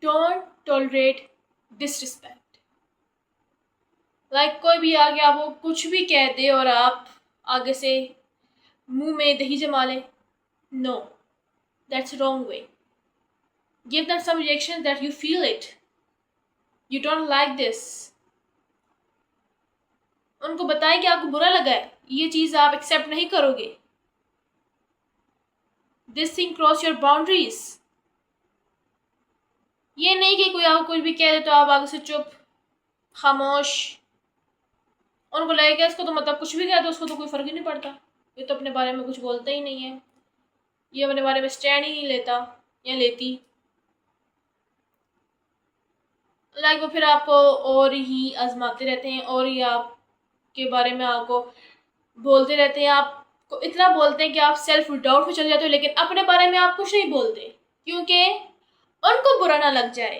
Don't tolerate disrespect. Like कोई भी आगे आपको कुछ भी कह दे और आप आगे से मुंह में दही जमा लें, no, that's wrong way. Give them some reaction that you feel it, you don't like this. उनको बताएं कि आपको बुरा लगा है, ये चीज आप एक्सेप्ट नहीं करोगे, this thing cross your boundaries. ये नहीं कि कोई आपको कुछ भी कह दे तो आप आगे से चुप खामोश। उनको लगेगा इसको तो मतलब कुछ भी कह दो उसको तो कोई फर्क ही नहीं पड़ता, ये तो अपने बारे में कुछ बोलता ही नहीं है, ये अपने बारे में स्टैंड ही नहीं लेता या लेती। लाइक वो फिर आपको और ही आजमाते रहते हैं और ही आपके बारे में आपको बोलते रहते हैं, आपको इतना बोलते हैं कि आप सेल्फ डाउट में चले जाते हो, लेकिन अपने बारे में आप कुछ नहीं बोलते क्योंकि उनको बुरा ना लग जाए।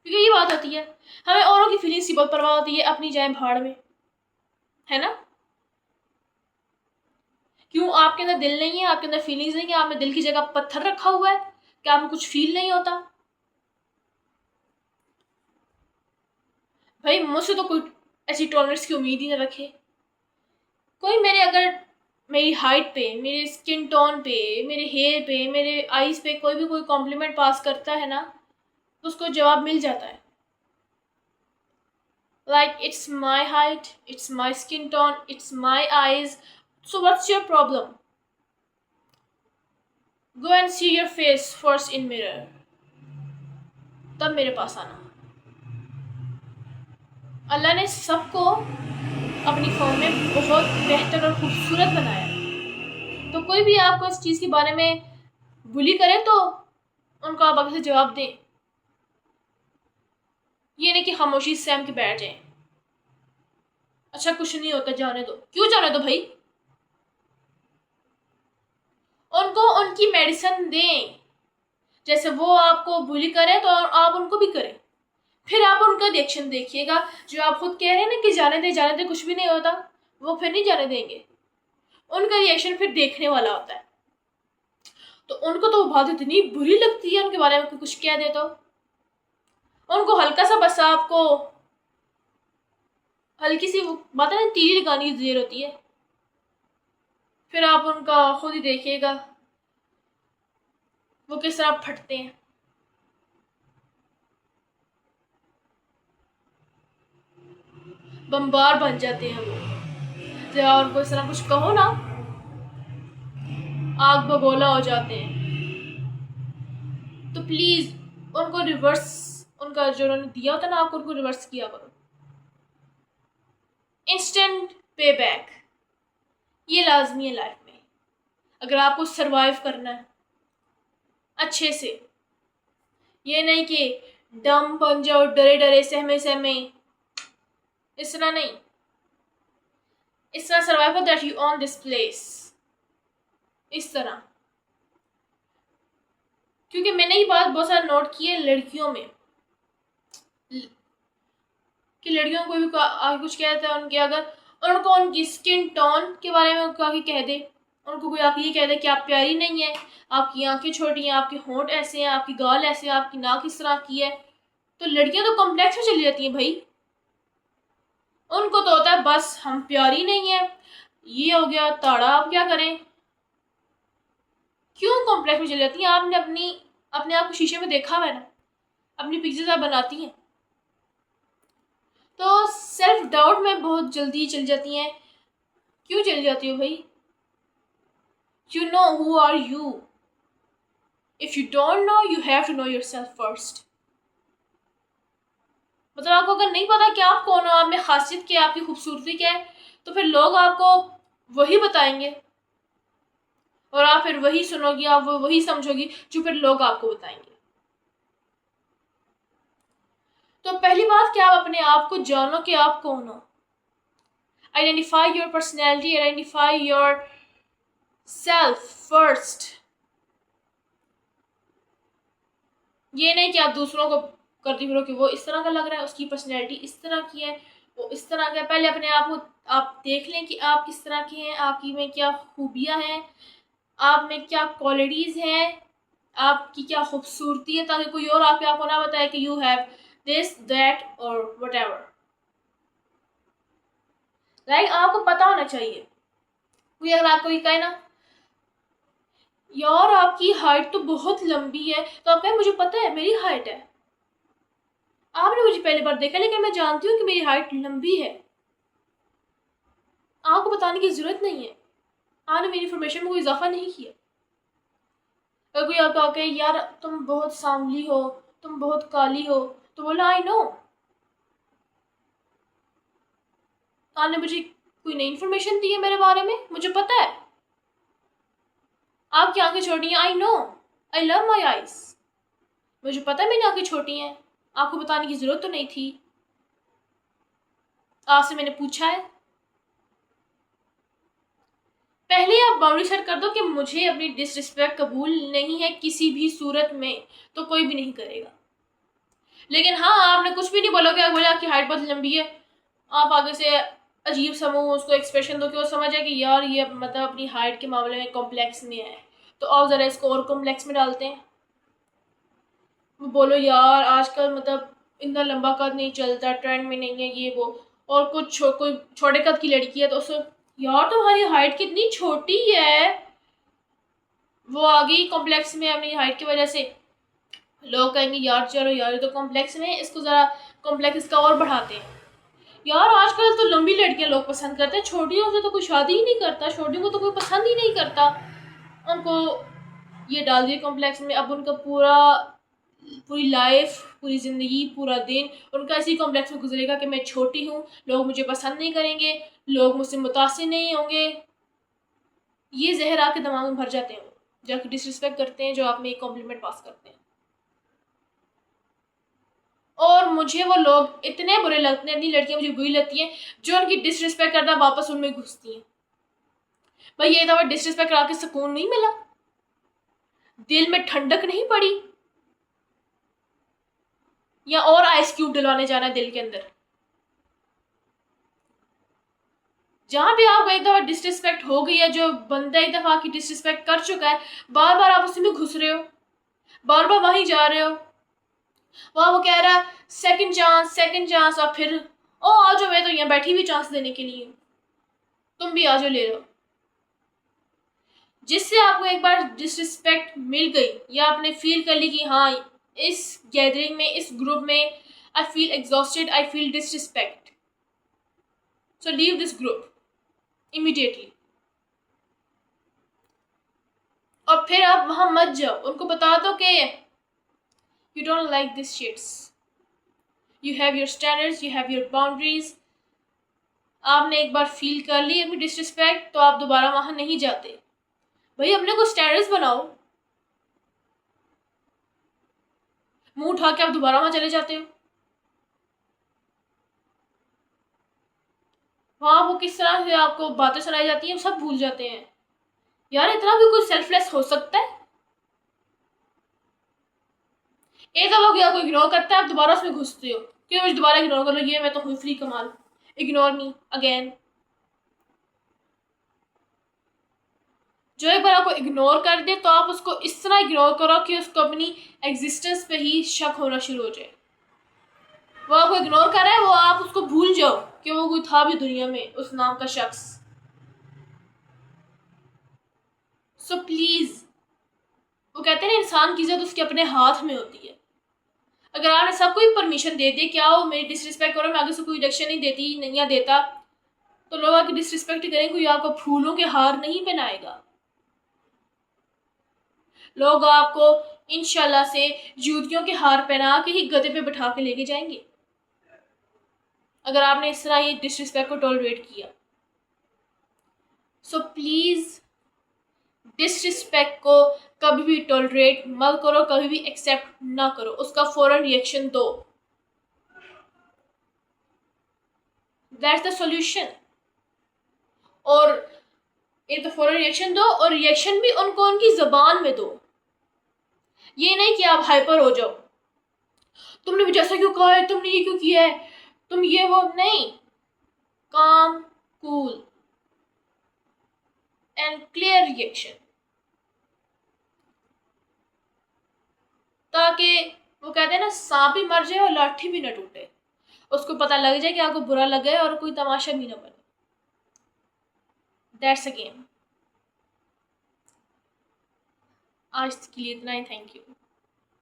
क्योंकि ये बात होती है, हमें औरों की फीलिंग्स की बहुत परवाह होती है, अपनी जाए भाड़ में, है ना। क्यों आपके अंदर दिल नहीं है, आपके अंदर फीलिंग्स नहीं है, आपने दिल की जगह पत्थर रखा हुआ है कि आपको कुछ फील नहीं होता। भाई मुझसे तो कोई ऐसी टॉलरेंस की उम्मीद ही ना रखे। कोई मेरे अगर मेरी हाइट पे, मेरे स्किन टोन पे, मेरे हेयर पे, मेरे आईज पे कोई भी कोई कॉम्प्लीमेंट पास करता है ना तो उसको जवाब मिल जाता है। Like it's my height, it's my skin tone, it's my eyes, so what's your problem. Go and see your face first in mirror, तब मेरे पास आना। अल्लाह ने सबको अपनी फॉर्म में बहुत बेहतर और खूबसूरत बनाया, तो कोई भी आपको इस चीज़ के बारे में बुली करे तो उनको आप आगे से जवाब दें, ये नहीं कि खामोशी से सहम के बैठ जाएं, अच्छा कुछ नहीं होता जाने दो। क्यों जाने दो भाई, उनको उनकी मेडिसिन दें। जैसे वो आपको बुली करे तो आप उनको भी करें, फिर आप उनका रिएक्शन देखिएगा। जो आप खुद कह रहे हैं ना कि जाने दे कुछ भी नहीं होता, वो फिर नहीं जाने देंगे, उनका रिएक्शन फिर देखने वाला होता है। तो उनको तो बात इतनी बुरी लगती है उनके बारे में कुछ कह दे तो उनको हल्का सा बस आपको हल्की सी बात है ना तीर लगाने की देर होती है, फिर आप उनका खुद ही देखिएगा वो किस तरह फटते हैं। बम्बार बन जाते हैं वो, जब आप उनको इस तरह कुछ कहो ना आग बगोला हो जाते हैं। तो प्लीज उनको रिवर्स, उनका जो उन्होंने दिया होता है ना आपको, उनको रिवर्स किया करो। इंस्टेंट पे बैक ये लाजमी है लाइफ में, अगर आपको सरवाइव करना है अच्छे से। ये नहीं कि डम बन जाओ, डरे डरे सहमे सहमे, इस तरह नहीं। इस तरह survival that you on this place, इस तरह। क्योंकि मैंने ये बात बहुत सारा नोट की है लड़कियों में, कि लड़कियों को भी आगे कुछ कहता है उनके, अगर उनको उनकी स्किन टोन के बारे में आगे कह दे, उनको कोई आके ये कह दे कि आप प्यारी नहीं है, आपकी आंखें छोटी हैं, आपके होंठ ऐसे हैं, आपकी गाल ऐसे है, आपकी नाक इस तरह की है, तो लड़कियां तो कॉम्प्लेक्स में चली जाती हैं भाई। उनको तो होता है बस हम प्यारी नहीं है, ये हो गया ताड़ा, आप क्या करें। क्यों कॉम्प्लेक्स में चली जाती हैं? आपने अपने आप को शीशे में देखा हुआ है ना, अपनी पिक्चर्स आप बनाती हैं, तो सेल्फ डाउट में बहुत जल्दी चल जाती हैं। क्यों चली जाती हो भाई? You know who are you, if you don't know you have to know yourself first. मतलब आपको अगर नहीं पता कि आप कौन हो, आप में खासियत क्या है, आपकी खूबसूरती क्या है, तो फिर लोग आपको वही बताएंगे और आप फिर वही सुनोगी, आप वही समझोगी जो फिर लोग आपको बताएंगे। तो पहली बात कि आप अपने आप को जानो कि आप कौन हो। Identify your personality, identify your self first. ये नहीं कि आप दूसरों को करती फिरो कि वो इस तरह का लग रहा है, उसकी पर्सनैलिटी इस तरह की है, वो इस तरह का है। पहले अपने आप को आप देख लें कि आप किस तरह के हैं, आपकी में क्या खूबियां हैं, आप में क्या क्वालिटीज़ हैं, आपकी क्या खूबसूरती है, ताकि कोई और आके आपको ना बताए कि यू हैव दिस दैट और वट एवर। लाइक आपको पता होना चाहिए। कोई अगर आपको ये कहे ना, यार आपकी हाइट तो बहुत लंबी है, तो आप कहें मुझे पता है मेरी हाइट है, आपने मुझे पहली बार देखा लेकिन मैं जानती हूँ कि मेरी हाइट लंबी है। आपको बताने की जरूरत नहीं है, आपने मेरी इन्फॉर्मेशन में कोई इजाफा नहीं किया। अगर कोई आपको आके यार तुम बहुत सांवली हो, तुम बहुत काली हो, तो बोला आई नो, आपने मुझे कोई नई इन्फॉर्मेशन दी है मेरे बारे में, मुझे पता है। आपकी आंखें छोटी हैं, I know, I love my eyes, मुझे पता है मेरी आंखें छोटी हैं, आपको बताने की जरूरत तो नहीं थी, आपसे मैंने पूछा है। पहले आप बाउंड्री सेट कर दो कि मुझे अपनी डिसरिस्पेक्ट कबूल नहीं है किसी भी सूरत में, तो कोई भी नहीं करेगा। लेकिन हाँ, आपने कुछ भी नहीं बोला कि बोला आपकी हाइट बहुत लंबी है, आप आगे से अजीब सा मुंह उसको एक्सप्रेशन दो कि वो समझ जाए कि यार ये मतलब अपनी हाइट के मामले में कॉम्प्लेक्स में है, तो आप ज़रा इसको और कॉम्प्लेक्स में डालते हैं। वो बोलो यार आजकल मतलब इतना लंबा कद नहीं चलता, ट्रेंड में नहीं है ये वो, और कोई छोटे कद की लड़की है तो उसको यार तुम्हारी हाइट कितनी छोटी है, वो आ गई कॉम्प्लेक्स में अपनी हाइट की वजह से। लोग कहेंगे यार चलो यार ये तो कॉम्प्लेक्स में है, इसको ज़रा कॉम्प्लेक्स इसका और बढ़ाते हैं। यार आजकल तो लंबी लड़कियां लोग पसंद करते हैं, छोटियों से तो कोई शादी ही नहीं करता, छोटियों को तो कोई पसंद ही नहीं करता। उनको ये डाल दिए कॉम्प्लेक्स में, अब उनका पूरी लाइफ, पूरी ज़िंदगी, पूरा दिन उनका इसी कॉम्प्लेक्स में गुजरेगा कि मैं छोटी हूँ, लोग मुझे पसंद नहीं करेंगे, लोग मुझसे मुतासिर नहीं होंगे। ये जहर आके दिमाग में भर जाते हैं, जो आपकी डिसरिस्पेक्ट करते हैं, जो आप में एक कॉम्प्लीमेंट पास करते हैं। और मुझे वो लोग इतने बुरे लगते हैं, इतनी लड़कियां मुझे बुरी लगती हैं जो उनकी डिसरिस्पेक्ट करता वापस उनमें घुसती हैं। भाई ये दफा डिसरिस्पेक्ट करा के सुकून नहीं मिला, दिल में ठंडक नहीं पड़ी, या और आइस क्यूब डलवाने जाना है दिल के अंदर। जहां भी आपको एक दफा डिसरिस्पेक्ट हो गई है, जो बंदा एक दफा आपकी डिसरिस्पेक्ट कर चुका है, बार बार आप उसी में घुस रहे हो, बार बार वहीं जा रहे हो, वहां वो कह रहा है सेकंड चांस, और फिर ओ आ जाओ, मैं तो यहाँ बैठी हुई चांस देने के लिए, तुम भी आ जाओ ले लो। जिससे आपको एक बार डिसरिस्पेक्ट मिल गई, या आपने फील कर ली कि हाँ इस गैदरिंग में, इस ग्रुप में I feel exhausted, I feel disrespect, so leave this group immediately. और फिर आप वहां मत जाओ, उनको बता दो कि you don't like this sheets, you have your standards, you have your boundaries. आपने एक बार फील कर ली अपनी डिसरिस्पेक्ट, तो आप दोबारा वहां नहीं जाते। भाई अपने को स्टैंडर्ड्स बनाओ, मुंह उठा के आप दोबारा वहां चले जाते हो। वहां वो किस तरह से आपको बातें सुनाई जाती हैं सब भूल जाते हैं। यार इतना भी कोई सेल्फलेस हो सकता है? एक दफा कोई आपको इग्नोर करता है, आप दोबारा उसमें घुसते हो कि मुझे दोबारा इग्नोर कर लो, ये मैं तो हुई फ्री कमाल, इग्नोर मी अगेन। जो एक बार आपको इग्नोर कर दे, तो आप उसको इस तरह इग्नोर करो कि उसको अपनी एग्जिस्टेंस पे ही शक होना शुरू हो जाए। वो आपको इग्नोर कर रहा है, वो आप उसको भूल जाओ कि वो कोई था भी दुनिया में उस नाम का शख्स। सो प्लीज, वो कहते हैं ना इंसान की इज्जत उसके अपने हाथ में होती है। अगर आपने सबको ही परमिशन दे दी क्या वो मेरी डिसरिस्पेक्ट करो, मैं आगे से कोई रिएक्शन नहीं देती नहीं या देता, तो लोग आपकी डिसरिस्पेक्ट करेंगे, कोई आपको फूलों के हार नहीं पहनाएगा। लोग आपको इंशाल्लाह से जूतियों के हार पहना के ही गधे पे बिठा के लेके जाएंगे, अगर आपने इस तरह ये डिसरिस्पेक्ट को टॉलरेट किया। सो प्लीज डिसरिस्पेक्ट को कभी भी टॉलरेट मत करो, कभी भी एक्सेप्ट ना करो, उसका फौरन रिएक्शन दो, दैट्स द सॉल्यूशन। और एक तो फौरन रिएक्शन दो, और रिएक्शन भी उनको उनकी जबान में दो। ये नहीं कि आप हाइपर हो जाओ, तुमने मुझे ऐसा क्यों कहा है, तुमने ये क्यों किया है, तुम ये वो नहीं। काम, कूल एंड क्लियर रिएक्शन। ताकि वो कहते हैं ना, सांप भी मर जाए और लाठी भी ना टूटे, उसको पता लग जाए कि आपको बुरा लगे और कोई तमाशा भी ना बने। That's a game. आज के लिए इतना ही, थैंक यू।